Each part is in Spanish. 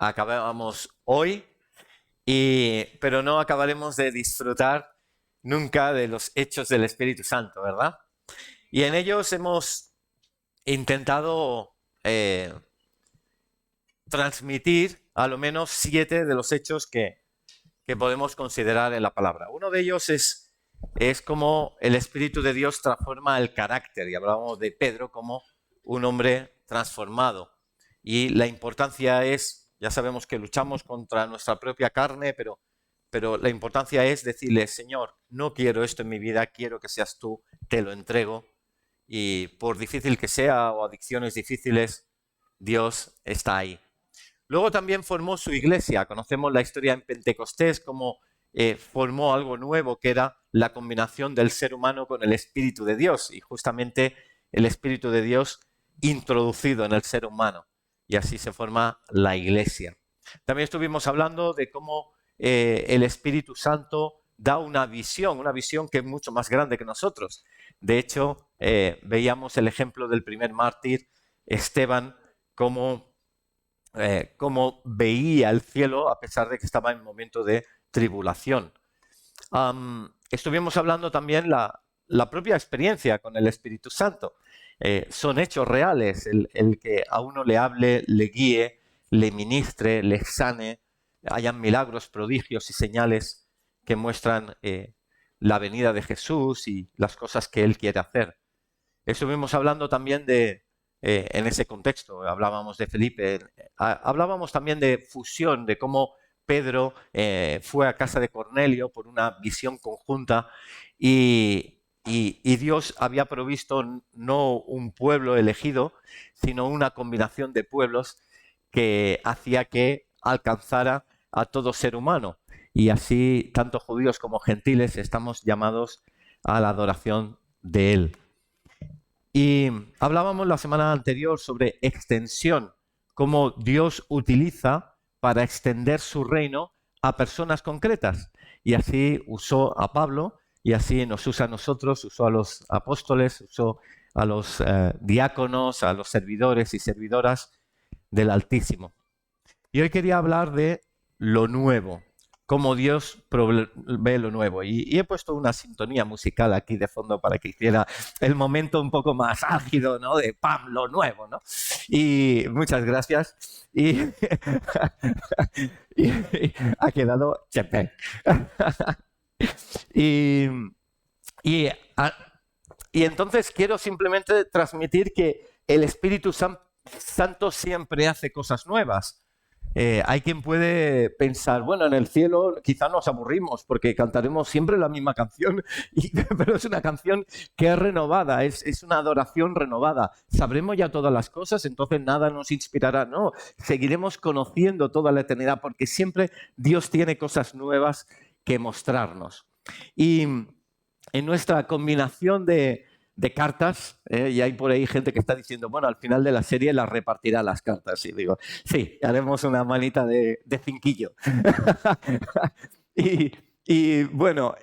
acabamos hoy, pero no acabaremos de disfrutar nunca de los hechos del Espíritu Santo, ¿verdad? Y en ellos hemos intentado transmitir a lo menos 7 de los hechos que podemos considerar en la palabra. Uno de ellos es cómo el Espíritu de Dios transforma el carácter, y hablábamos de Pedro como un hombre transformado. Y la importancia es, ya sabemos que luchamos contra nuestra propia carne, pero la importancia es decirle, Señor, no quiero esto en mi vida, quiero que seas tú, te lo entrego. Y por difícil que sea o adicciones difíciles, Dios está ahí. Luego también formó su iglesia. Conocemos la historia en Pentecostés, cómo formó algo nuevo, que era la combinación del ser humano con el Espíritu de Dios. Y justamente el Espíritu de Dios introducido en el ser humano. Y así se forma la iglesia. También estuvimos hablando de cómo el Espíritu Santo da una visión que es mucho más grande que nosotros. De hecho, veíamos el ejemplo del primer mártir, Esteban, cómo veía el cielo a pesar de que estaba en un momento de tribulación. Estuvimos hablando también la propia experiencia con el Espíritu Santo. Son hechos reales, el que a uno le hable, le guíe, le ministre, le sane, hayan milagros, prodigios y señales que muestran la venida de Jesús y las cosas que Él quiere hacer. Estuvimos hablando también en ese contexto, hablábamos de Felipe, hablábamos también de fusión, de cómo Pedro fue a casa de Cornelio por una visión conjunta y Dios había provisto no un pueblo elegido, sino una combinación de pueblos que hacía que alcanzara a todo ser humano. Y así, tanto judíos como gentiles, estamos llamados a la adoración de Él. Y hablábamos la semana anterior sobre extensión, cómo Dios utiliza para extender su reino a personas concretas. Y así usó a Pablo, y así nos usa a nosotros, usó a los apóstoles, usó a los diáconos, a los servidores y servidoras del Altísimo. Y hoy quería hablar de lo nuevo, cómo Dios ve lo nuevo. Y he puesto una sintonía musical aquí de fondo para que hiciera el momento un poco más álgido, ¿no? De ¡pam! Lo nuevo, ¿no? Y muchas gracias. Y, y ha quedado chepe. y, y, y entonces quiero simplemente transmitir que el Espíritu Santo siempre hace cosas nuevas. Hay quien puede pensar, bueno, en el cielo quizá nos aburrimos porque cantaremos siempre la misma canción, pero es una canción que es renovada, es una adoración renovada. Sabremos ya todas las cosas, entonces nada nos inspirará. No, seguiremos conociendo toda la eternidad porque siempre Dios tiene cosas nuevas que mostrarnos. Y en nuestra combinación de cartas, y hay por ahí gente que está diciendo, bueno, al final de la serie las repartirá las cartas. Y digo, sí, haremos una manita de cinquillo. y bueno,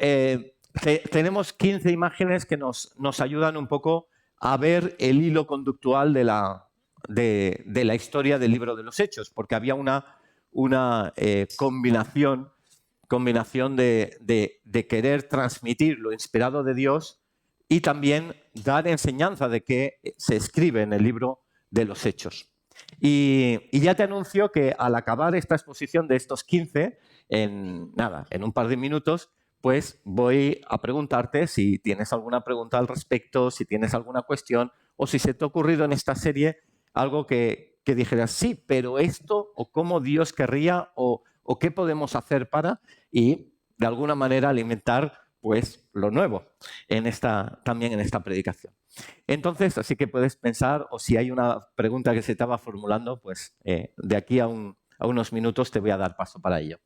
tenemos 15 imágenes que nos ayudan un poco a ver el hilo conductual de la historia del libro de los Hechos, porque había una combinación de querer transmitir lo inspirado de Dios y también dar enseñanza de qué se escribe en el libro de los Hechos. Y ya te anuncio que al acabar esta exposición de estos 15, en un par de minutos, pues voy a preguntarte si tienes alguna pregunta al respecto, si tienes alguna cuestión o si se te ha ocurrido en esta serie algo que dijeras, sí, pero esto o cómo Dios querría o qué podemos hacer para, y de alguna manera alimentar pues lo nuevo también en esta predicación. Entonces, así que puedes pensar, o si hay una pregunta que se estaba formulando, pues de aquí a unos minutos te voy a dar paso para ello.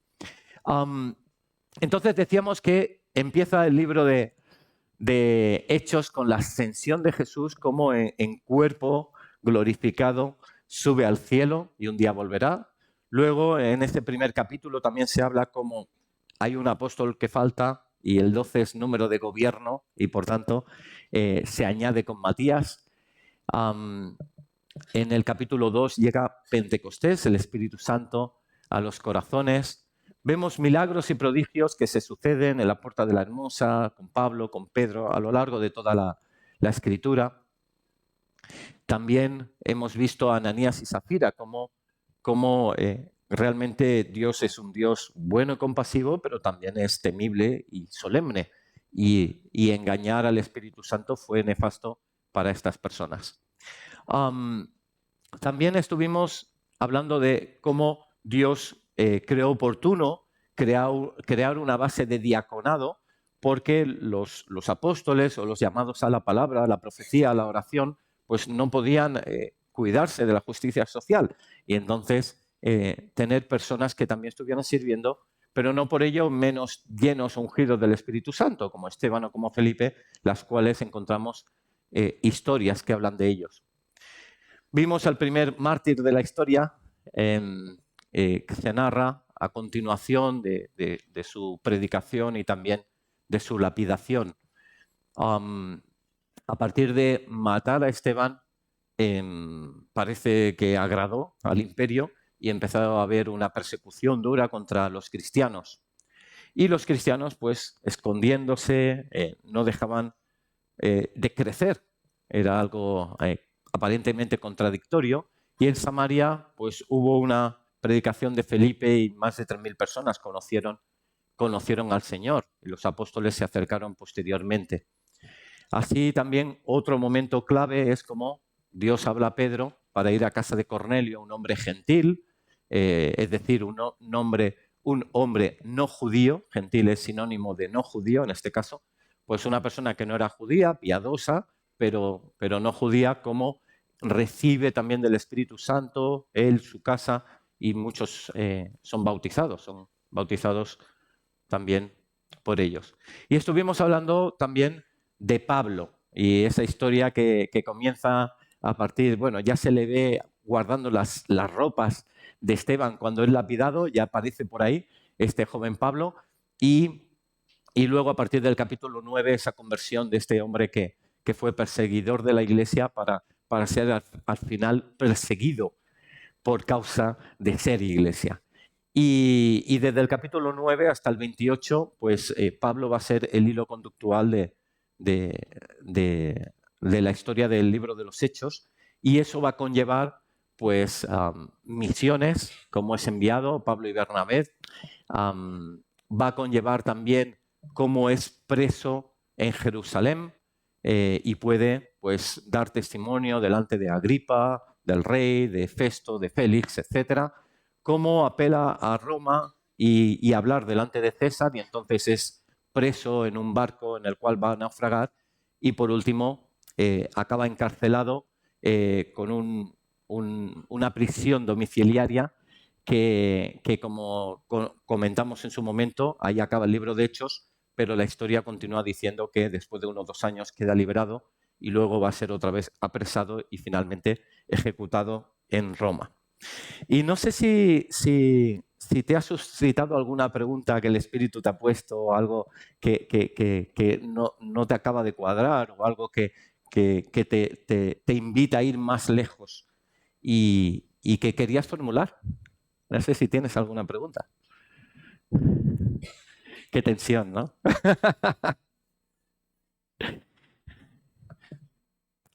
Entonces decíamos que empieza el libro de Hechos con la ascensión de Jesús, como en cuerpo glorificado sube al cielo y un día volverá. Luego, en este primer capítulo también se habla como hay un apóstol que falta y el 12 es número de gobierno y por tanto se añade con Matías. En el capítulo 2 llega Pentecostés, el Espíritu Santo a los corazones. Vemos milagros y prodigios que se suceden en la Puerta de la Hermosa, con Pablo, con Pedro, a lo largo de toda la Escritura. También hemos visto a Ananías y Zafira como realmente Dios es un Dios bueno y compasivo, pero también es temible y solemne. Y engañar al Espíritu Santo fue nefasto para estas personas. También estuvimos hablando de cómo Dios creó oportuno crear una base de diaconado, porque los apóstoles o los llamados a la palabra, a la profecía, a la oración, pues no podían cuidarse de la justicia social. Y entonces tener personas que también estuvieran sirviendo, pero no por ello menos llenos o ungidos del Espíritu Santo, como Esteban o como Felipe, las cuales encontramos historias que hablan de ellos. Vimos al primer mártir de la historia, que se narra a continuación de su predicación y también de su lapidación. A partir de matar a Esteban, parece que agradó al imperio y empezó a haber una persecución dura contra los cristianos. Y los cristianos, pues, escondiéndose, no dejaban de crecer. Era algo aparentemente contradictorio. Y en Samaria, pues, hubo una predicación de Felipe y más de 3.000 personas conocieron al Señor. Y los apóstoles se acercaron posteriormente. Así también otro momento clave es como Dios habla a Pedro para ir a casa de Cornelio, un hombre gentil, es decir, un hombre no judío. Gentil es sinónimo de no judío en este caso, pues una persona que no era judía, piadosa, pero no judía, como recibe también del Espíritu Santo, él, su casa, y muchos son bautizados también por ellos. Y estuvimos hablando también de Pablo y esa historia que comienza a partir, bueno, ya se le ve guardando las ropas de Esteban cuando es lapidado, ya aparece por ahí este joven Pablo, y luego a partir del capítulo 9 esa conversión de este hombre que fue perseguidor de la iglesia para ser al final perseguido por causa de ser iglesia. Y desde el capítulo 9 hasta el 28, pues Pablo va a ser el hilo conductual de la historia del libro de los Hechos, y eso va a conllevar pues misiones, como es enviado Pablo y Bernabé, va a conllevar también cómo es preso en Jerusalén y puede pues dar testimonio delante de Agripa, del rey, de Festo, de Félix, etcétera, cómo apela a Roma y hablar delante de César, y entonces es preso en un barco en el cual va a naufragar, y por último acaba encarcelado con una prisión domiciliaria que como comentamos en su momento, ahí acaba el libro de Hechos, pero la historia continúa diciendo que después de unos 2 años queda liberado y luego va a ser otra vez apresado y finalmente ejecutado en Roma. Y no sé si te ha suscitado alguna pregunta que el Espíritu te ha puesto, algo que no te acaba de cuadrar, o algo que te invita a ir más lejos y que querías formular. No sé si tienes alguna pregunta. Qué tensión, ¿no?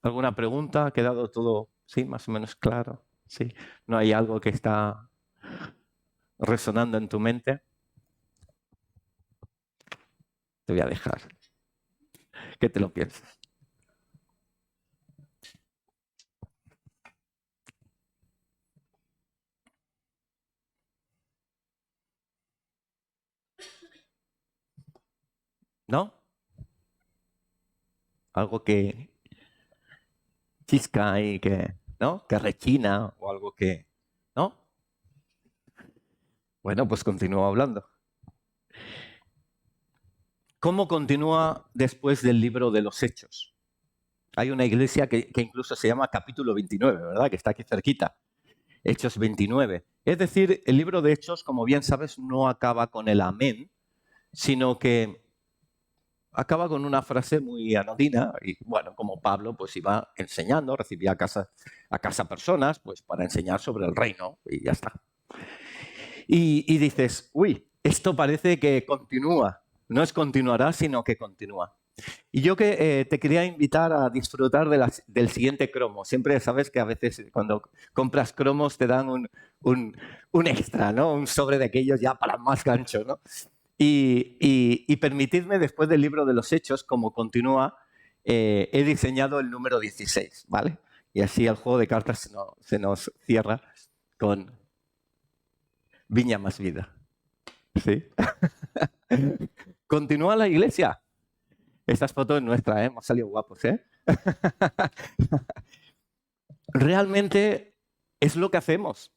¿Alguna pregunta? ¿Ha quedado todo, sí, más o menos claro? Sí. ¿No hay algo que está resonando en tu mente? Te voy a dejar que te lo pienses. ¿No? Algo que chisca y ¿no? Que rechina, o algo que, ¿no? Bueno, pues continúo hablando. ¿Cómo continúa después del libro de los Hechos? Hay una iglesia que incluso se llama capítulo 29, ¿verdad? Que está aquí cerquita. Hechos 29. Es decir, el libro de Hechos, como bien sabes, no acaba con el amén, sino que acaba con una frase muy anodina. Y bueno, como Pablo pues iba enseñando, recibía a casa personas pues para enseñar sobre el reino, y ya está. Y dices, uy, esto parece que continúa. No es continuará, sino que continúa. Y yo que te quería invitar a disfrutar del siguiente cromo. Siempre sabes que a veces cuando compras cromos te dan un extra, ¿no? Un sobre de aquellos ya para más gancho, ¿no? Y permitidme, después del libro de los Hechos, como continúa, he diseñado el número 16, ¿vale? Y así el juego de cartas se nos cierra con Viña más vida. ¿Sí? Continúa la iglesia. Estas fotos nuestras, hemos salido guapos, ¿eh? Realmente es lo que hacemos.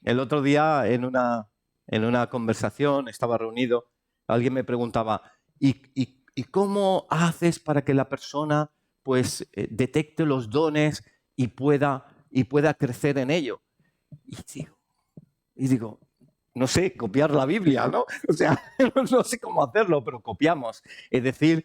El otro día en una conversación, estaba reunido, alguien me preguntaba, ¿y cómo haces para que la persona pues detecte los dones y pueda crecer en ello? Y digo, no sé, copiar la Biblia, ¿no? O sea, no sé cómo hacerlo, pero copiamos. Es decir,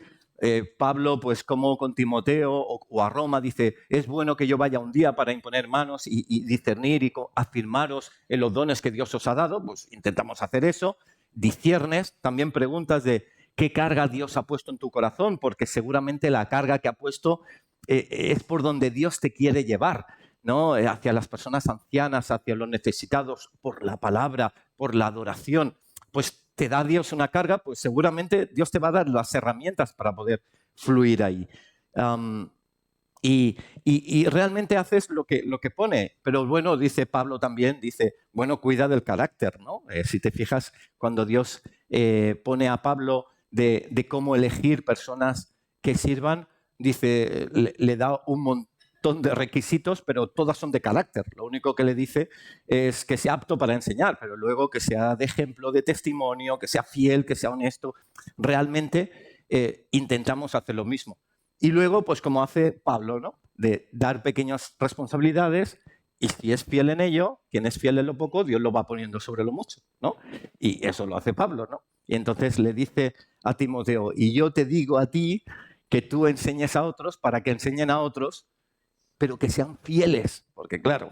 Pablo, pues como con Timoteo o a Roma, dice, es bueno que yo vaya un día para imponer manos y discernir y afirmaros en los dones que Dios os ha dado. Pues intentamos hacer eso. Disciernes, también preguntas de qué carga Dios ha puesto en tu corazón, porque seguramente la carga que ha puesto es por donde Dios te quiere llevar, ¿no? Hacia las personas ancianas, hacia los necesitados, por la palabra, por la adoración. Pues te da Dios una carga, pues seguramente Dios te va a dar las herramientas para poder fluir ahí. Y realmente haces lo que pone. Pero bueno, dice Pablo también, dice, bueno, cuida del carácter, ¿no? Si te fijas, cuando Dios pone a Pablo de cómo elegir personas que sirvan, dice, le da un montón de requisitos, pero todas son de carácter. Lo único que le dice es que sea apto para enseñar, pero luego que sea de ejemplo, de testimonio, que sea fiel, que sea honesto. Realmente intentamos hacer lo mismo. Y luego, pues como hace Pablo, ¿no? De dar pequeñas responsabilidades y si es fiel en ello, quien es fiel en lo poco, Dios lo va poniendo sobre lo mucho, ¿no? Y eso lo hace Pablo, ¿no? Y entonces le dice a Timoteo, y yo te digo a ti que tú enseñes a otros para que enseñen a otros, pero que sean fieles, porque claro,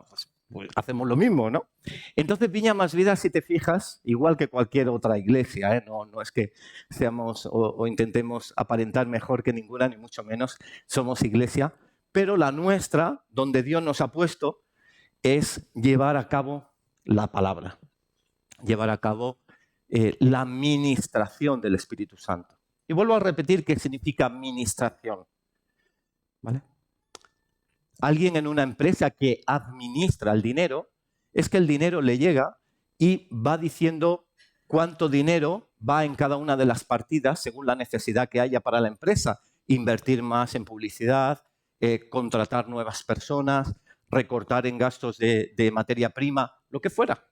pues hacemos lo mismo, ¿no? Entonces Viña Más Vida, si te fijas, igual que cualquier otra iglesia, ¿eh? No es que seamos o intentemos aparentar mejor que ninguna, ni mucho menos, somos iglesia, pero la nuestra, donde Dios nos ha puesto, es llevar a cabo la palabra, llevar a cabo la ministración del Espíritu Santo. Y vuelvo a repetir qué significa ministración, ¿vale? Alguien en una empresa que administra el dinero, es que el dinero le llega y va diciendo cuánto dinero va en cada una de las partidas según la necesidad que haya para la empresa. Invertir más en publicidad, contratar nuevas personas, recortar en gastos de materia prima, lo que fuera.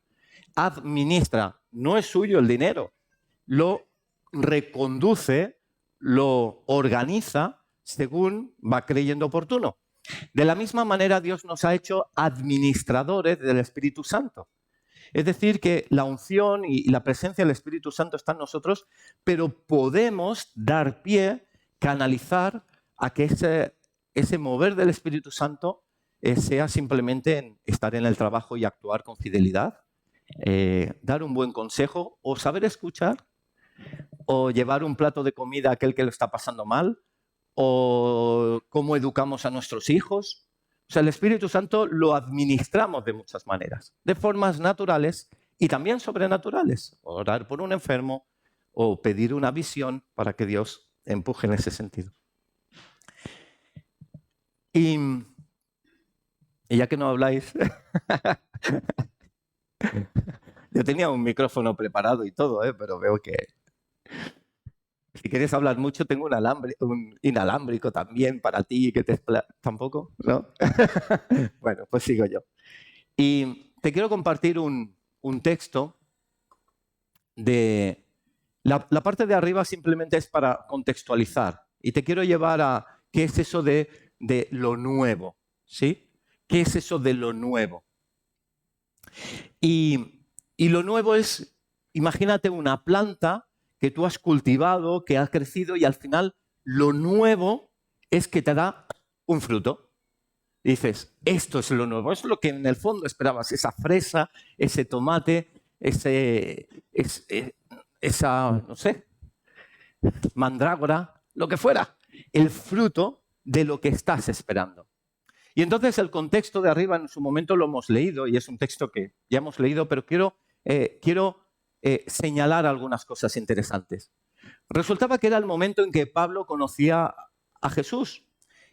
Administra, no es suyo el dinero, lo reconduce, lo organiza según va creyendo oportuno. De la misma manera, Dios nos ha hecho administradores del Espíritu Santo. Es decir, que la unción y la presencia del Espíritu Santo está en nosotros, pero podemos dar pie, canalizar a que ese mover del Espíritu Santo sea simplemente en estar en el trabajo y actuar con fidelidad, dar un buen consejo o saber escuchar o llevar un plato de comida a aquel que lo está pasando mal, o cómo educamos a nuestros hijos. O sea, el Espíritu Santo lo administramos de muchas maneras, de formas naturales y también sobrenaturales. Orar por un enfermo o pedir una visión para que Dios empuje en ese sentido. Y ya que no habláis, yo tenía un micrófono preparado y todo, pero veo que si quieres hablar mucho, tengo un inalámbrico también para ti que ¿Tampoco? ¿No? Bueno, pues sigo yo. Y te quiero compartir un texto de... La parte de arriba simplemente es para contextualizar. Y te quiero llevar a qué es eso de lo nuevo, ¿sí? ¿Qué es eso de lo nuevo? Y lo nuevo es, imagínate una planta que tú has cultivado, que ha crecido y al final lo nuevo es que te da un fruto. Y dices, esto es lo nuevo, es lo que en el fondo esperabas, esa fresa, ese tomate, esa, no sé, mandrágora, lo que fuera, el fruto de lo que estás esperando. Y entonces el contexto de arriba en su momento lo hemos leído y es un texto que ya hemos leído, pero quiero señalar algunas cosas interesantes. Resultaba que era el momento en que Pablo conocía a Jesús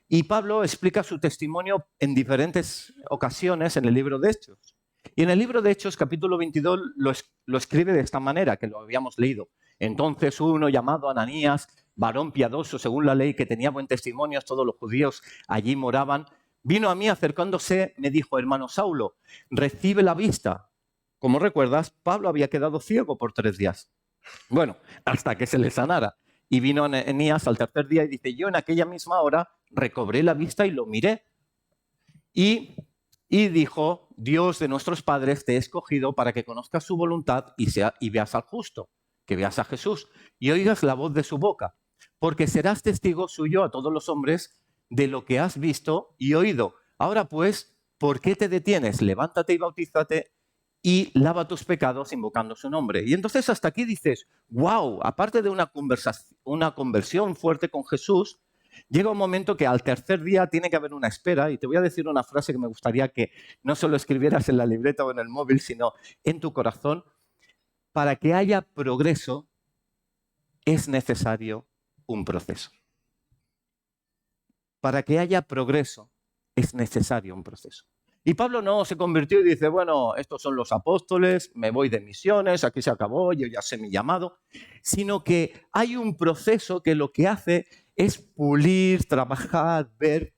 y Pablo explica su testimonio en diferentes ocasiones en el libro de Hechos. Y en el libro de Hechos, capítulo 22, lo escribe de esta manera, que lo habíamos leído. Entonces uno llamado Ananías, varón piadoso según la ley, que tenía buen testimonio, todos los judíos allí moraban, vino a mí acercándose, me dijo, hermano Saulo, recibe la vista. Como recuerdas, Pablo había quedado ciego por 3 días. Bueno, hasta que se le sanara. Y vino Ananías al tercer día y dice, yo en aquella misma hora recobré la vista y lo miré. Y dijo, Dios de nuestros padres te he escogido para que conozcas su voluntad y veas al justo, que veas a Jesús y oigas la voz de su boca, porque serás testigo suyo a todos los hombres de lo que has visto y oído. Ahora pues, ¿por qué te detienes? Levántate y bautízate y lava tus pecados invocando su nombre. Y entonces hasta aquí dices, wow, aparte de una conversión fuerte con Jesús, llega un momento que al tercer día tiene que haber una espera, y te voy a decir una frase que me gustaría que no solo escribieras en la libreta o en el móvil, sino en tu corazón. Para que haya progreso es necesario un proceso. Para que haya progreso es necesario un proceso. Y Pablo no se convirtió y dice, bueno, estos son los apóstoles, me voy de misiones, aquí se acabó, yo ya sé mi llamado, sino que hay un proceso que lo que hace es pulir, trabajar, ver,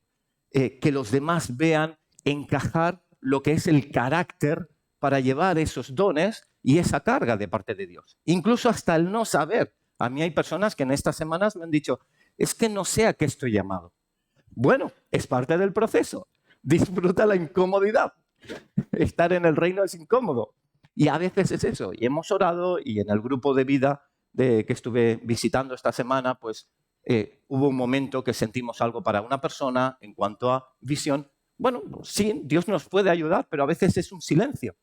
que los demás vean, encajar lo que es el carácter para llevar esos dones y esa carga de parte de Dios. Incluso hasta el no saber. A mí hay personas que en estas semanas me han dicho, es que no sé a qué estoy llamado. Bueno, es parte del proceso. Disfruta la incomodidad. Estar en el reino es incómodo. Y a veces es eso. Y hemos orado y en el grupo de vida que estuve visitando esta semana, pues hubo un momento que sentimos algo para una persona en cuanto a visión. Bueno, sí, Dios nos puede ayudar, pero a veces es un silencio.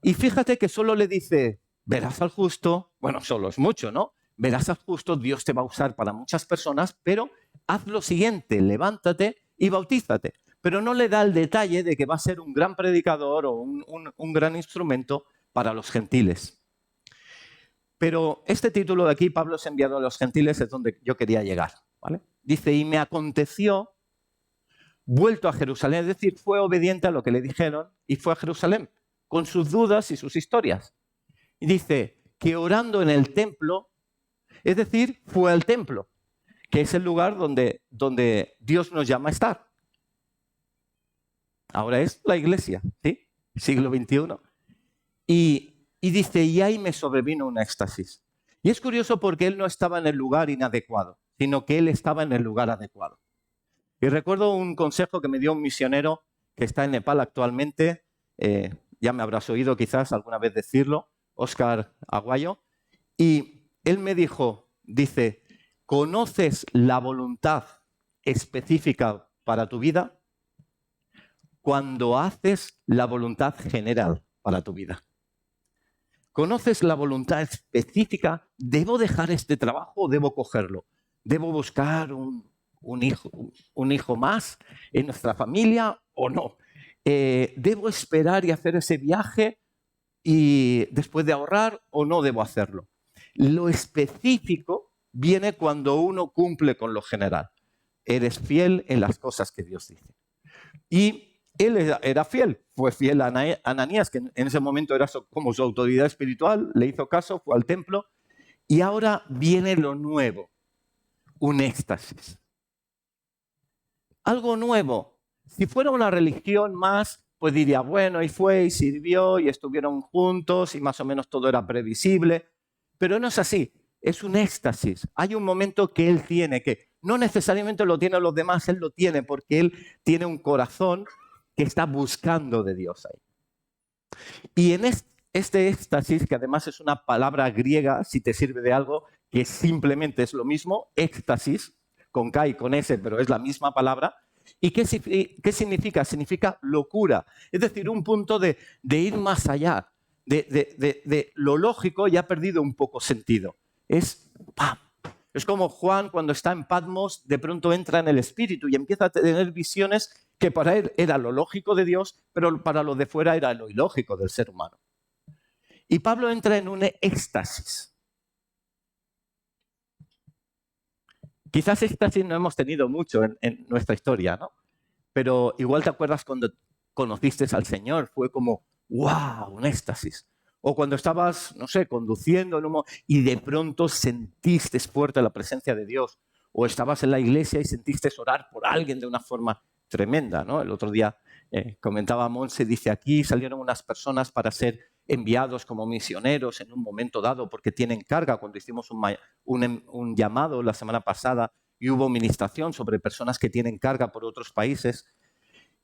Y fíjate que solo le dice, verás al justo, bueno, solo es mucho, ¿no? Verás al justo, Dios te va a usar para muchas personas, pero haz lo siguiente, levántate y bautízate. Pero no le da el detalle de que va a ser un gran predicador o un gran instrumento para los gentiles. Pero este título de aquí, Pablo es enviado a los gentiles, es donde yo quería llegar, ¿vale? Dice, y me aconteció, vuelto a Jerusalén, es decir, fue obediente a lo que le dijeron y fue a Jerusalén, con sus dudas y sus historias. Y dice que orando en el templo, es decir, fue al templo, que es el lugar donde Dios nos llama a estar. Ahora es la iglesia, ¿sí? Siglo XXI. Y dice, y ahí me sobrevino un éxtasis. Y es curioso porque él no estaba en el lugar inadecuado, sino que él estaba en el lugar adecuado. Y recuerdo un consejo que me dio un misionero que está en Nepal actualmente, ya me habrás oído quizás alguna vez decirlo, Oscar Aguayo, y él me dice, ¿conoces la voluntad específica para tu vida? Cuando haces la voluntad general para tu vida. ¿Conoces la voluntad específica? ¿Debo dejar este trabajo o debo cogerlo? ¿Debo buscar un hijo más en nuestra familia o no? ¿Debo esperar y hacer ese viaje y después de ahorrar o no debo hacerlo? Lo específico viene cuando uno cumple con lo general. Eres fiel en las cosas que Dios dice. Y él era fiel, fue fiel a Ananías, que en ese momento era como su autoridad espiritual, le hizo caso, fue al templo, y ahora viene lo nuevo, un éxtasis. Algo nuevo. Si fuera una religión más, pues diría, bueno, y fue, y sirvió, y estuvieron juntos, y más o menos todo era previsible, pero no es así, es un éxtasis. Hay un momento que él tiene, que no necesariamente lo tienen los demás, él lo tiene porque él tiene un corazón que está buscando de Dios ahí. Y en este éxtasis, que además es una palabra griega, si te sirve de algo, que simplemente es lo mismo, éxtasis, con K y con S, pero es la misma palabra, ¿Y qué significa? Significa locura. Es decir, un punto de ir más allá. De lo lógico ya ha perdido un poco sentido. Es ¡pam! Es como Juan cuando está en Patmos, de pronto entra en el Espíritu y empieza a tener visiones que para él era lo lógico de Dios, pero para los de fuera era lo ilógico del ser humano. Y Pablo entra en un éxtasis. Quizás éxtasis no hemos tenido mucho en nuestra historia, ¿no? Pero igual te acuerdas cuando conociste al Señor, fue como, ¡wow!, un éxtasis. O cuando estabas, no sé, conduciendo y de pronto sentiste fuerte la presencia de Dios. O estabas en la iglesia y sentiste orar por alguien de una forma tremenda, ¿no? El otro día comentaba Monse, dice, aquí salieron unas personas para ser enviados como misioneros en un momento dado porque tienen carga. Cuando hicimos un llamado la semana pasada y hubo ministración sobre personas que tienen carga por otros países.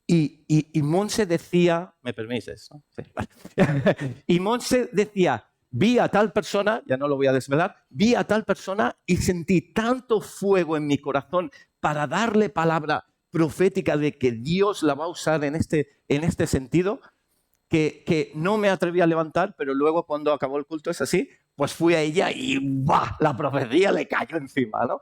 Y Monse decía, ¿me permites? ¿No? Sí, vale. Y Monse decía, vi a tal persona, ya no lo voy a desvelar, vi a tal persona y sentí tanto fuego en mi corazón para darle palabra profética de que Dios la va a usar en este sentido, que no me atreví a levantar, pero luego cuando acabó el culto, es así, pues fui a ella y ¡bah!, la profecía le cayó encima, ¿no?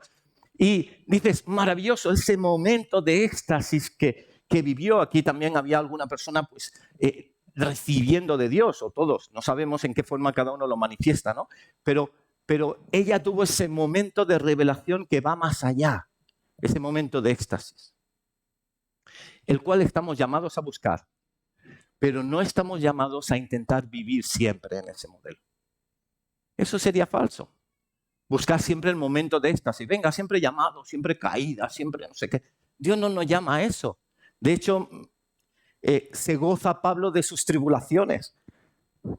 Y dices, maravilloso, ese momento de éxtasis que vivió. Aquí también había alguna persona pues, recibiendo de Dios, o todos, no sabemos en qué forma cada uno lo manifiesta, ¿no? Pero ella tuvo ese momento de revelación que va más allá, ese momento de éxtasis, el cual estamos llamados a buscar, pero no estamos llamados a intentar vivir siempre en ese modelo. Eso sería falso. Buscar siempre el momento de éxtasis. Venga, siempre llamado, siempre caída, siempre no sé qué. Dios no nos llama a eso. De hecho, se goza Pablo de sus tribulaciones.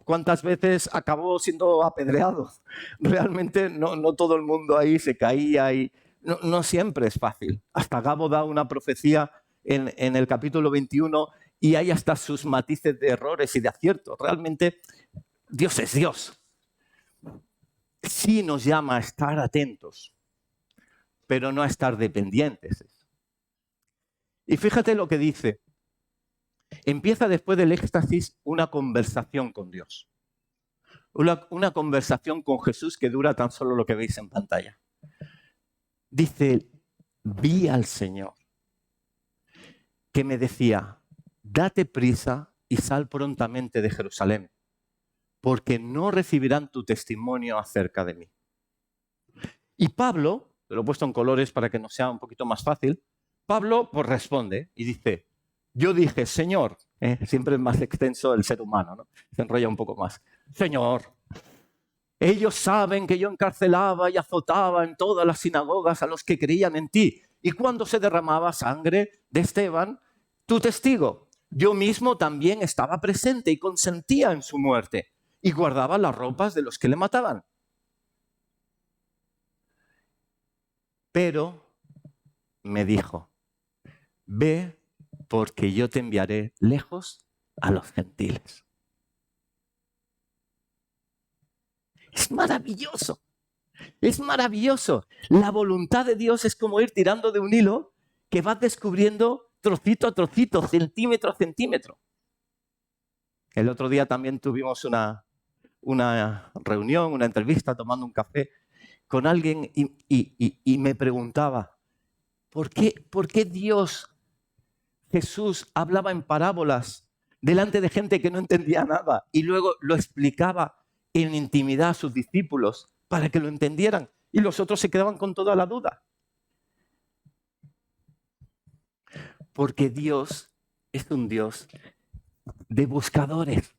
¿Cuántas veces acabó siendo apedreado? Realmente no todo el mundo ahí se caía y no siempre es fácil. Hasta Gabo da una profecía en el capítulo 21 y hay hasta sus matices de errores y de aciertos. Realmente Dios es Dios. Sí nos llama a estar atentos, pero no a estar dependientes. Y fíjate lo que dice. Empieza después del éxtasis una conversación con Dios. Una conversación con Jesús que dura tan solo lo que veis en pantalla. Dice, vi al Señor que me decía, date prisa y sal prontamente de Jerusalén, porque no recibirán tu testimonio acerca de mí. Y Pablo, lo he puesto en colores para que nos sea un poquito más fácil, Pablo pues responde y dice, yo dije, Señor, siempre es más extenso el ser humano, ¿no? Se enrolla un poco más. Señor, ellos saben que yo encarcelaba y azotaba en todas las sinagogas a los que creían en ti. Y cuando se derramaba sangre de Esteban, tu testigo, yo mismo también estaba presente y consentía en su muerte y guardaba las ropas de los que le mataban. Pero me dijo, ve porque yo te enviaré lejos a los gentiles. Es maravilloso, es maravilloso. La voluntad de Dios es como ir tirando de un hilo que vas descubriendo trocito a trocito, centímetro a centímetro. El otro día también tuvimos una reunión, una entrevista, tomando un café con alguien y me preguntaba, ¿por qué Dios, Jesús, hablaba en parábolas delante de gente que no entendía nada y luego lo explicaba en intimidad a sus discípulos para que lo entendieran y los otros se quedaban con toda la duda? Porque Dios es un Dios de buscadores.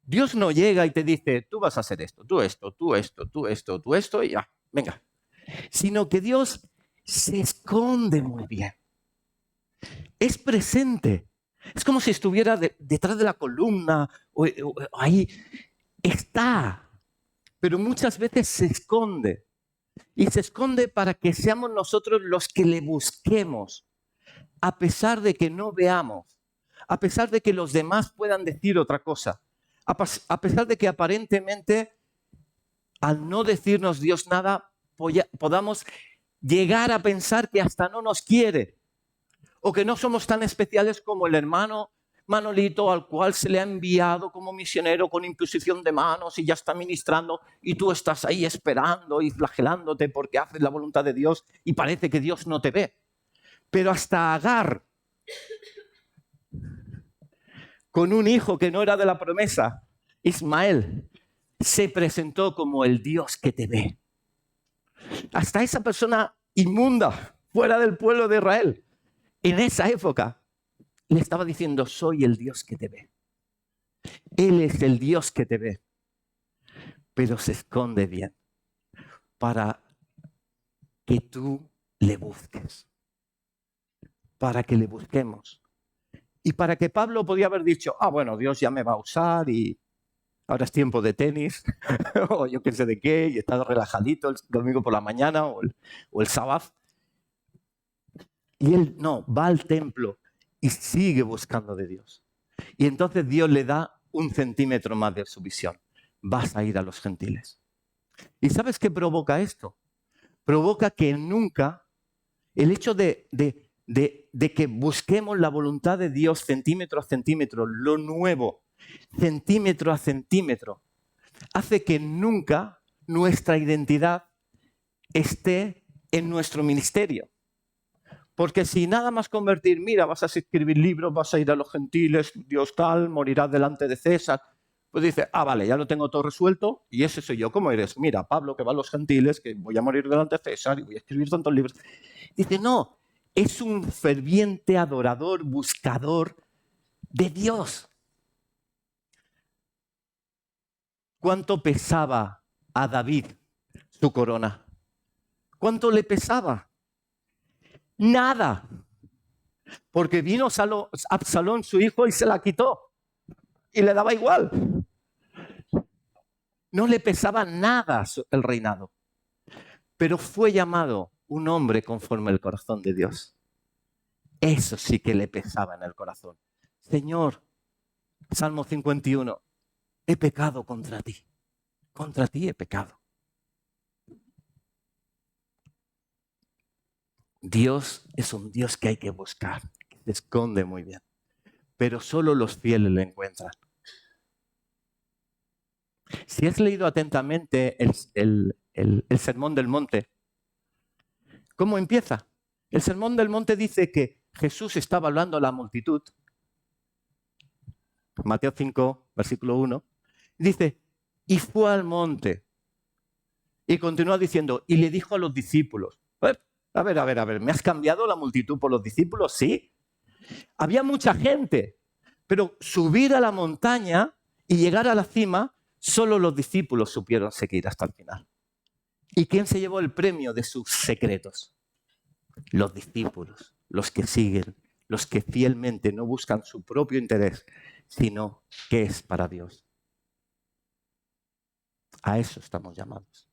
Dios no llega y te dice, tú vas a hacer esto, tú esto, tú esto, tú esto, tú esto y ya, venga. Sino que Dios se esconde muy bien. Es presente. Es como si estuviera detrás de la columna o ahí. Está. Pero muchas veces se esconde. Y se esconde para que seamos nosotros los que le busquemos. A pesar de que no veamos. A pesar de que los demás puedan decir otra cosa. A pesar de que aparentemente, al no decirnos Dios nada, podamos llegar a pensar que hasta no nos quiere o que no somos tan especiales como el hermano Manolito al cual se le ha enviado como misionero con imposición de manos y ya está ministrando y tú estás ahí esperando y flagelándote porque haces la voluntad de Dios y parece que Dios no te ve. Pero hasta Agar, con un hijo que no era de la promesa, Ismael, se presentó como el Dios que te ve. Hasta esa persona inmunda, fuera del pueblo de Israel, en esa época, le estaba diciendo, soy el Dios que te ve. Él es el Dios que te ve, pero se esconde bien para que tú le busques, para que le busquemos. Y para que Pablo podía haber dicho, bueno, Dios ya me va a usar y ahora es tiempo de tenis, o yo qué sé de qué, y estás relajadito el domingo por la mañana o el sábado. Y él no, va al templo y sigue buscando de Dios. Y entonces Dios le da 1 centímetro más de su visión. Vas a ir a los gentiles. ¿Y sabes qué provoca esto? Provoca que nunca, el hecho de que busquemos la voluntad de Dios centímetro a centímetro, lo nuevo, centímetro a centímetro, hace que nunca nuestra identidad esté en nuestro ministerio. Porque si nada más convertir, mira, vas a escribir libros, vas a ir a los gentiles, Dios tal, morirás delante de César, pues dice, vale, ya lo tengo todo resuelto y ese soy yo. ¿Cómo eres? Mira, Pablo, que va a los gentiles, que voy a morir delante de César y voy a escribir tantos libros. Dice, no, es un ferviente adorador, buscador de Dios. ¿Cuánto pesaba a David su corona? ¿Cuánto le pesaba? Nada. Porque vino Absalón, su hijo, y se la quitó. Y le daba igual. No le pesaba nada el reinado. Pero fue llamado un hombre conforme al corazón de Dios. Eso sí que le pesaba en el corazón. Señor, Salmo 51, he pecado contra ti. Contra ti he pecado. Dios es un Dios que hay que buscar, que se esconde muy bien. Pero solo los fieles le encuentran. Si has leído atentamente el Sermón del Monte, ¿cómo empieza? El Sermón del Monte dice que Jesús estaba hablando a la multitud. Mateo 5, versículo 1. Dice, y fue al monte. Y continúa diciendo, y le dijo a los discípulos. A ver, ¿me has cambiado la multitud por los discípulos? Sí. Había mucha gente, pero subir a la montaña y llegar a la cima, solo los discípulos supieron seguir hasta el final. ¿Y quién se llevó el premio de sus secretos? Los discípulos, los que siguen, los que fielmente no buscan su propio interés, sino que es para Dios. A eso estamos llamados.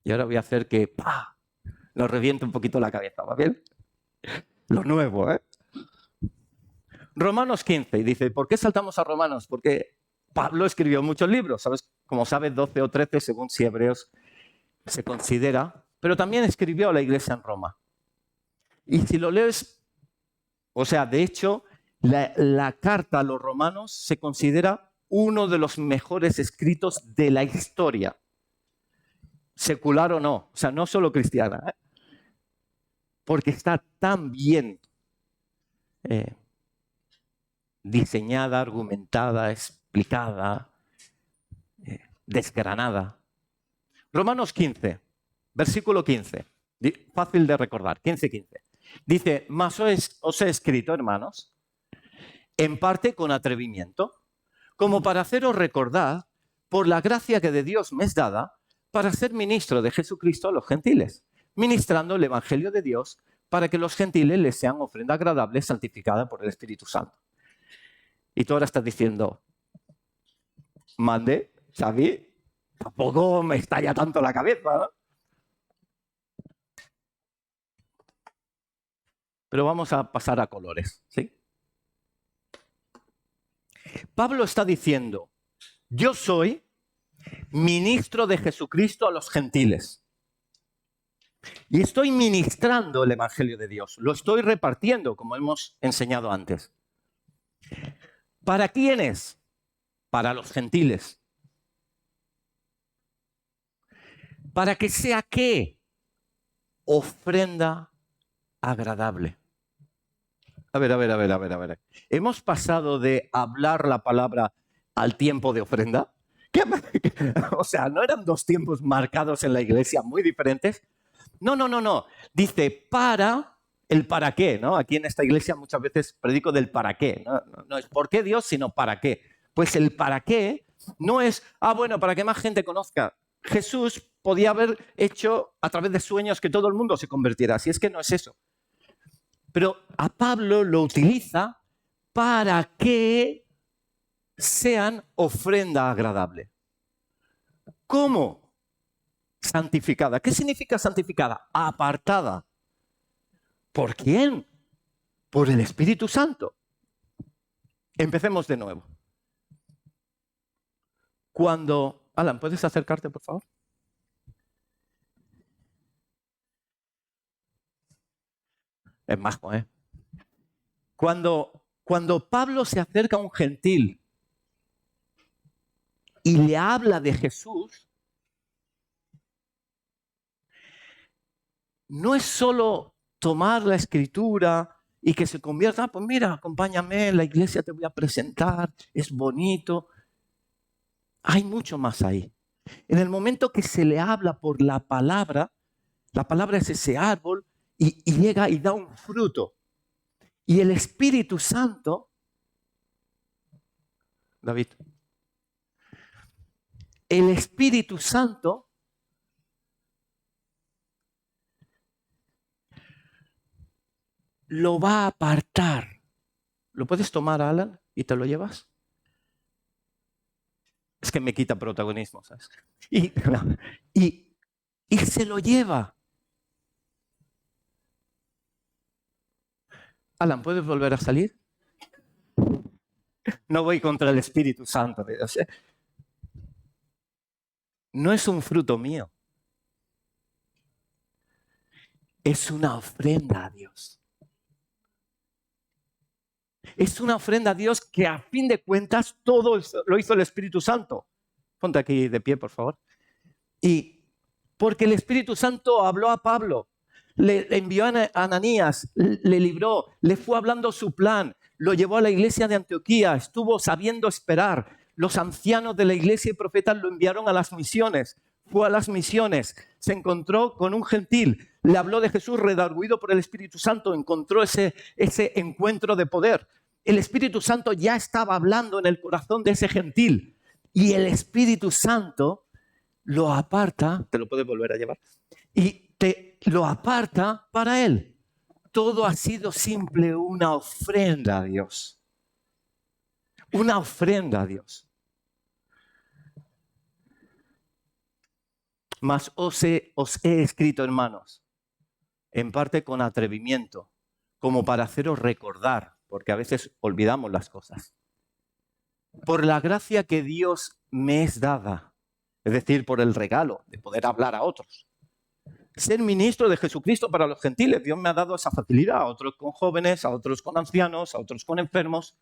Y ahora voy a hacer que nos reviente un poquito la cabeza, ¿va bien? Lo nuevo, ¿eh? Romanos 15, y dice, ¿por qué saltamos a Romanos? Porque Pablo escribió muchos libros, ¿sabes? Como sabes, 12 o 13, según si Hebreos se considera, pero también escribió a la iglesia en Roma. Y si lo lees, o sea, de hecho, la carta a los romanos se considera uno de los mejores escritos de la historia, secular o no, o sea, no solo cristiana, ¿eh? Porque está tan bien diseñada, argumentada, explicada, desgranada. Romanos 15, versículo 15, fácil de recordar, 15:15. Dice, mas os he escrito, hermanos, en parte con atrevimiento, como para haceros recordar, por la gracia que de Dios me es dada, para ser ministro de Jesucristo a los gentiles, ministrando el Evangelio de Dios, para que los gentiles les sean ofrenda agradable, santificada por el Espíritu Santo. Y tú ahora estás diciendo, mande, Xavi, tampoco me estalla tanto la cabeza, ¿no? Pero vamos a pasar a colores, ¿sí? Pablo está diciendo, yo soy ministro de Jesucristo a los gentiles. Y estoy ministrando el Evangelio de Dios. Lo estoy repartiendo, como hemos enseñado antes. ¿Para quiénes? Para los gentiles. ¿Para que sea qué? Ofrenda agradable. A ver. ¿Hemos pasado de hablar la palabra al tiempo de ofrenda? O sea, ¿no eran dos tiempos marcados en la iglesia muy diferentes? No. Dice para qué, ¿no? Aquí en esta iglesia muchas veces predico del para qué. No es por qué Dios, sino para qué. Pues el para qué no es, bueno, para que más gente conozca. Jesús podía haber hecho a través de sueños que todo el mundo se convirtiera, si es que no es eso. Pero a Pablo lo utiliza para que sean ofrenda agradable. ¿Cómo? Santificada. ¿Qué significa santificada? Apartada. ¿Por quién? Por el Espíritu Santo. Empecemos de nuevo. Alan, ¿puedes acercarte, por favor? Es majo, ¿eh? Cuando Pablo se acerca a un gentil y le habla de Jesús, no es solo tomar la escritura y que se convierta, pues mira, acompáñame, en la iglesia te voy a presentar, es bonito. Hay mucho más ahí. En el momento que se le habla por la palabra es ese árbol y llega y da un fruto. Y el Espíritu Santo, David, el Espíritu Santo lo va a apartar. ¿Lo puedes tomar, Alan, y te lo llevas? Es que me quita protagonismo, ¿sabes? Y se lo lleva. Alan, ¿puedes volver a salir? No voy contra el Espíritu Santo. No es un fruto mío. Es una ofrenda a Dios. Es una ofrenda a Dios que a fin de cuentas todo lo hizo el Espíritu Santo. Ponte aquí de pie, por favor. Y porque el Espíritu Santo habló a Pablo, le envió a Ananías, le libró, le fue hablando su plan, lo llevó a la iglesia de Antioquía, estuvo sabiendo esperar. Los ancianos de la iglesia y profetas lo enviaron a las misiones. Fue a las misiones, se encontró con un gentil, le habló de Jesús redarguido por el Espíritu Santo, encontró ese encuentro de poder. El Espíritu Santo ya estaba hablando en el corazón de ese gentil y el Espíritu Santo lo aparta, te lo puedes volver a llevar, y lo aparta para él. Todo ha sido simple una ofrenda a Dios. Una ofrenda a Dios. Mas os he escrito, hermanos, en parte con atrevimiento, como para haceros recordar, porque a veces olvidamos las cosas. Por la gracia que Dios me es dada, es decir, por el regalo de poder hablar a otros. Ser ministro de Jesucristo para los gentiles. Dios me ha dado esa facilidad, a otros con jóvenes, a otros con ancianos, a otros con enfermos.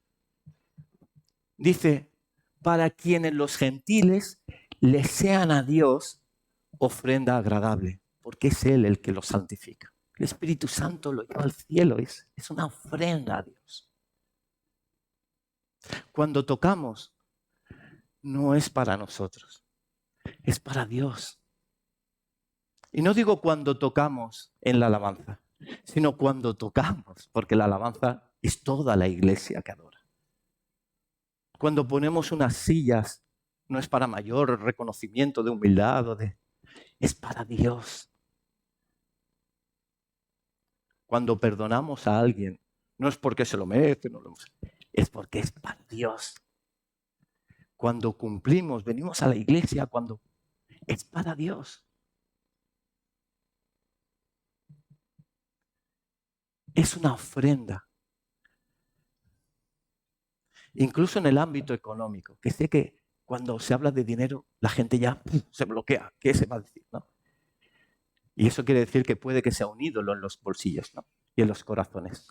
Dice, para quienes los gentiles les sean a Dios ofrenda agradable, porque es Él el que los santifica. El Espíritu Santo lo lleva al cielo, es una ofrenda a Dios. Cuando tocamos, no es para nosotros, es para Dios. Y no digo cuando tocamos en la alabanza, sino cuando tocamos, porque la alabanza es toda la iglesia que adora. Cuando ponemos unas sillas, no es para mayor reconocimiento de humildad, es para Dios. Cuando perdonamos a alguien, no es porque se lo merece, es porque es para Dios. Cuando cumplimos, venimos a la iglesia, cuando es para Dios. Es una ofrenda. incluso en el ámbito económico, que sé que cuando se habla de dinero la gente ya se bloquea. ¿Qué se va a decir? ¿No? Y eso quiere decir que puede que sea un ídolo en los bolsillos, ¿no? Y en los corazones,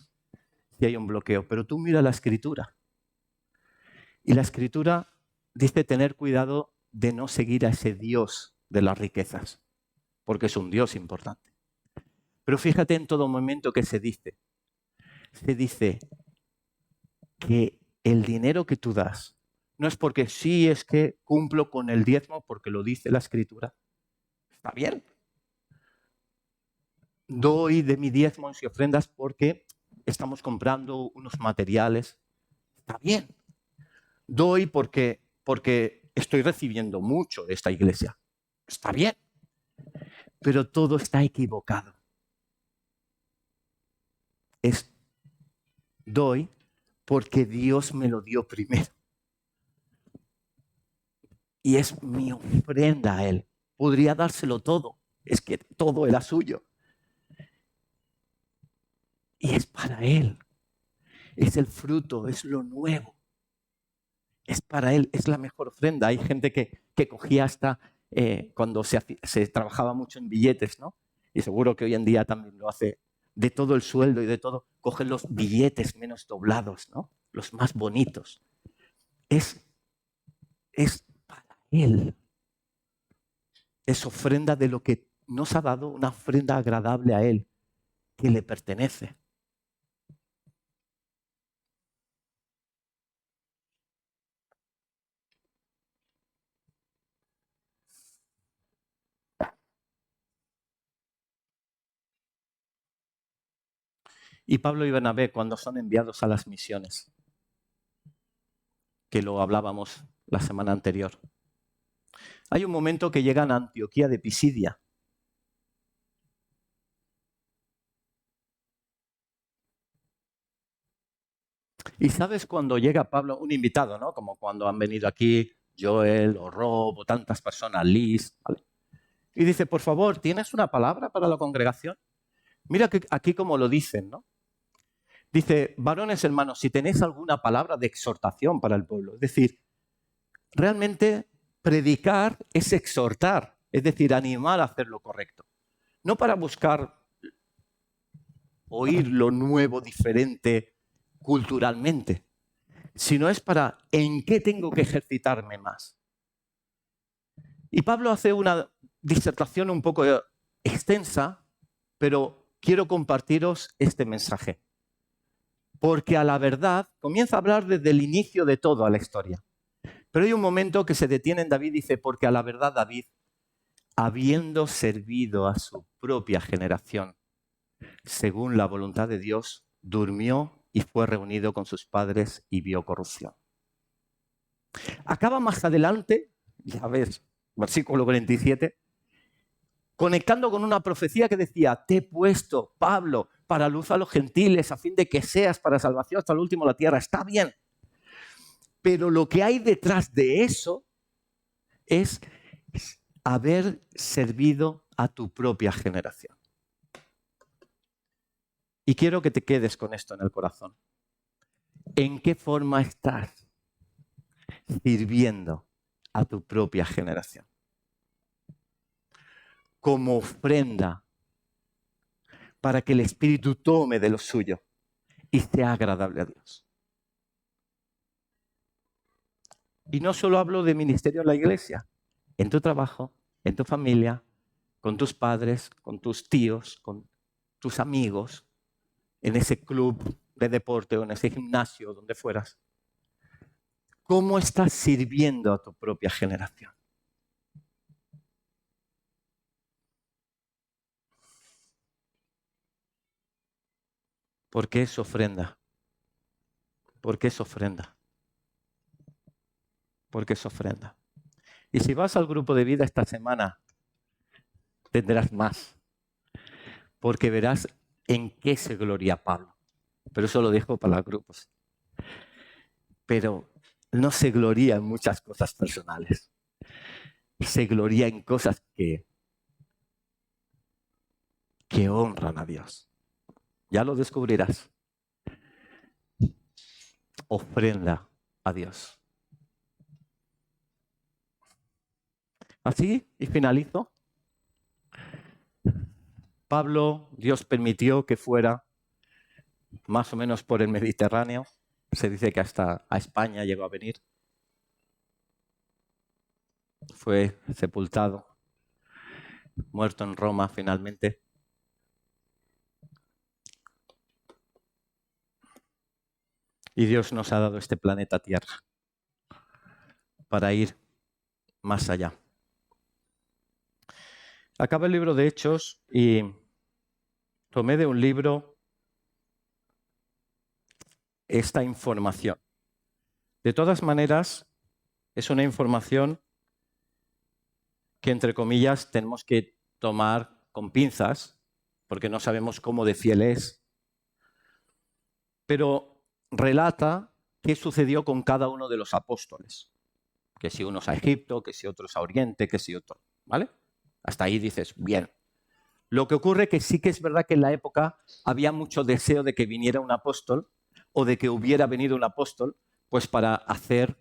si hay un bloqueo. Pero tú mira la Escritura. Y la Escritura dice tener cuidado de no seguir a ese Dios de las riquezas, porque es un Dios importante. Pero fíjate en todo momento que se dice. Se dice que el dinero que tú das no es porque sí es que cumplo con el diezmo, porque lo dice la Escritura. Está bien. Doy de mi diezmos y ofrendas porque estamos comprando unos materiales. Está bien. Doy porque estoy recibiendo mucho de esta iglesia. Está bien. Pero todo está equivocado. Doy porque Dios me lo dio primero. Y es mi ofrenda a Él. Podría dárselo todo. Es que todo era suyo. Y es para Él. Es el fruto, es lo nuevo. Es para Él, es la mejor ofrenda. Hay gente que cogía hasta cuando se trabajaba mucho en billetes, ¿no? Y seguro que hoy en día también lo hace, de todo el sueldo y de todo, cogen los billetes menos doblados, ¿no? Los más bonitos. Es para Él. Es ofrenda de lo que nos ha dado, una ofrenda agradable a Él, que le pertenece. Y Pablo y Bernabé, cuando son enviados a las misiones, que lo hablábamos la semana anterior, hay un momento que llegan a Antioquía de Pisidia. Y sabes cuando llega Pablo, un invitado, ¿no? Como cuando han venido aquí Joel o Rob o tantas personas, Liz, ¿vale? Y dice, por favor, ¿tienes una palabra para la congregación? Mira que aquí como lo dicen, ¿no? Dice, varones hermanos, si tenéis alguna palabra de exhortación para el pueblo. Es decir, realmente predicar es exhortar, es decir, animar a hacer lo correcto. No para buscar oír lo nuevo, diferente culturalmente, sino es para en qué tengo que ejercitarme más. Y Pablo hace una disertación un poco extensa, pero quiero compartiros este mensaje. Porque a la verdad comienza a hablar desde el inicio de toda la historia. Pero hay un momento que se detiene en David y dice, porque a la verdad David, habiendo servido a su propia generación, según la voluntad de Dios, durmió y fue reunido con sus padres y vio corrupción. Acaba más adelante, ya ves, versículo 47, conectando con una profecía que decía, te he puesto, Pablo, para luz a los gentiles, a fin de que seas para salvación hasta el último de la tierra. Está bien. Pero lo que hay detrás de eso es haber servido a tu propia generación. Y quiero que te quedes con esto en el corazón. ¿En qué forma estás sirviendo a tu propia generación? Como ofrenda para que el Espíritu tome de lo suyo y sea agradable a Dios. Y no solo hablo de ministerio en la iglesia, en tu trabajo, en tu familia, con tus padres, con tus tíos, con tus amigos, en ese club de deporte o en ese gimnasio, donde fueras. ¿Cómo estás sirviendo a tu propia generación? Porque es ofrenda. Porque es ofrenda. Porque es ofrenda. Y si vas al grupo de vida esta semana, tendrás más. Porque verás en qué se gloria Pablo. Pero eso lo dejo para los grupos. Pero no se gloria en muchas cosas personales. Se gloria en cosas que honran a Dios. Ya lo descubrirás. Ofrenda a Dios. Así, y finalizo. Pablo, Dios permitió que fuera más o menos por el Mediterráneo. Se dice que hasta a España llegó a venir. Fue sepultado, muerto en Roma finalmente. Y Dios nos ha dado este planeta Tierra para ir más allá. Acaba el libro de Hechos y tomé de un libro esta información. De todas maneras, es una información que, entre comillas, tenemos que tomar con pinzas, porque no sabemos cómo de fiel es. Pero relata qué sucedió con cada uno de los apóstoles. Que si unos a Egipto, que si otros a Oriente, que si otros, ¿vale? Hasta ahí dices, bien. Lo que ocurre es que sí que es verdad que en la época había mucho deseo de que viniera un apóstol o de que hubiera venido un apóstol, pues para hacer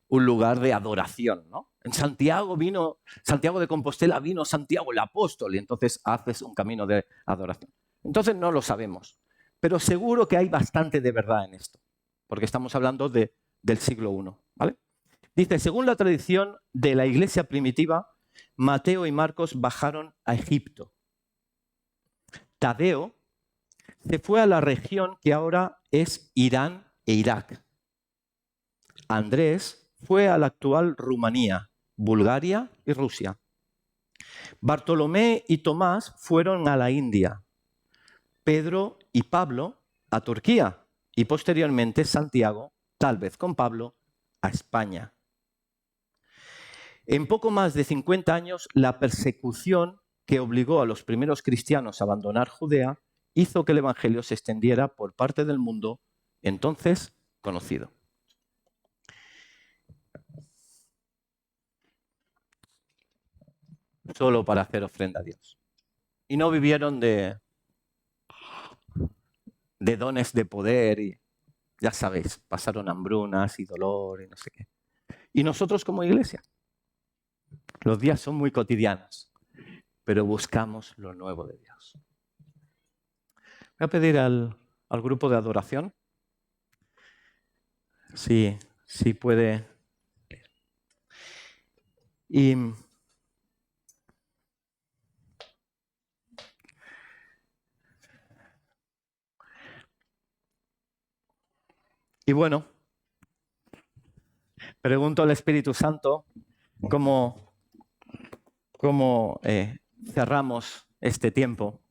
un lugar de adoración, ¿no? En Santiago de Compostela vino Santiago el apóstol y entonces haces un camino de adoración. Entonces no lo sabemos, pero seguro que hay bastante de verdad en esto, porque estamos hablando del siglo I, ¿vale? Dice, según la tradición de la iglesia primitiva, Mateo y Marcos bajaron a Egipto. Tadeo se fue a la región que ahora es Irán e Irak. Andrés fue a la actual Rumanía, Bulgaria y Rusia. Bartolomé y Tomás fueron a la India. Pedro y Pablo a Turquía y posteriormente Santiago, tal vez con Pablo, a España. En poco más de 50 años, la persecución que obligó a los primeros cristianos a abandonar Judea hizo que el Evangelio se extendiera por parte del mundo entonces conocido. Solo para hacer ofrenda a Dios. Y no vivieron de dones de poder y, ya sabéis, pasaron hambrunas y dolor y no sé qué. Y nosotros como iglesia, los días son muy cotidianos, pero buscamos lo nuevo de Dios. Voy a pedir al grupo de adoración si puede. Y bueno, pregunto al Espíritu Santo cómo cerramos este tiempo.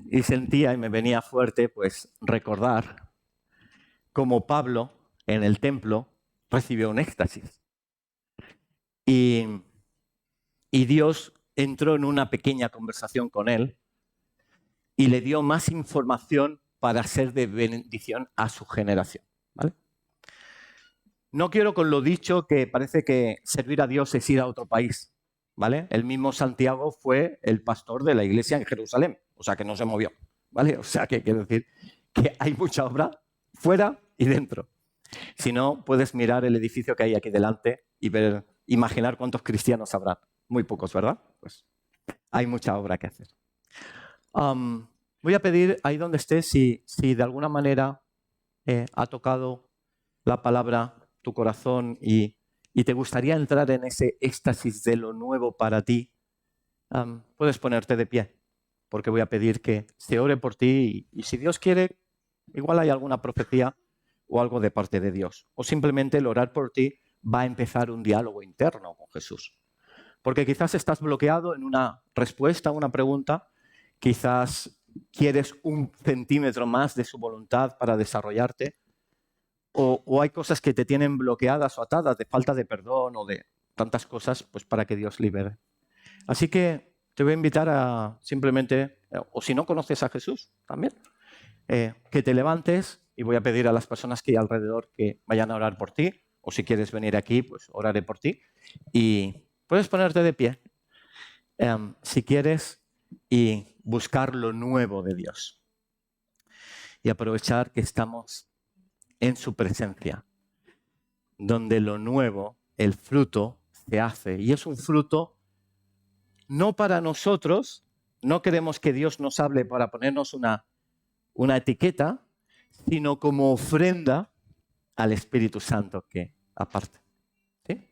Y sentía y me venía fuerte pues recordar cómo Pablo en el templo recibió un éxtasis. Y Dios entró en una pequeña conversación con él y le dio más información para ser de bendición a su generación, ¿vale? No quiero con lo dicho que parece que servir a Dios es ir a otro país, ¿vale? El mismo Santiago fue el pastor de la iglesia en Jerusalén, o sea que no se movió, ¿vale? O sea que quiero decir que hay mucha obra fuera y dentro. Si no, puedes mirar el edificio que hay aquí delante y imaginar cuántos cristianos habrá. Muy pocos, ¿verdad? Pues hay mucha obra que hacer. Voy a pedir ahí donde estés si de alguna manera ha tocado la palabra tu corazón y te gustaría entrar en ese éxtasis de lo nuevo para ti, puedes ponerte de pie, porque voy a pedir que se ore por ti y si Dios quiere, igual hay alguna profecía o algo de parte de Dios. O simplemente el orar por ti va a empezar un diálogo interno con Jesús. Porque quizás estás bloqueado en una respuesta a una pregunta, quizás quieres 1 centímetro más de su voluntad para desarrollarte, o hay cosas que te tienen bloqueadas o atadas de falta de perdón o de tantas cosas, pues para que Dios libere. Así que te voy a invitar a simplemente, o si no conoces a Jesús también, que te levantes y voy a pedir a las personas que hay alrededor que vayan a orar por ti, o si quieres venir aquí, pues oraré por ti. Y puedes ponerte de pie, si quieres, y buscar lo nuevo de Dios. Y aprovechar que estamos en su presencia donde lo nuevo, el fruto, se hace. Y es un fruto no para nosotros, no queremos que Dios nos hable para ponernos una etiqueta, sino como ofrenda al Espíritu Santo que aparte. ¿Sí?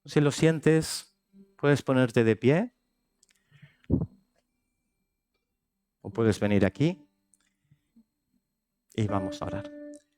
Si lo sientes, puedes ponerte de pie o puedes venir aquí y vamos a orar.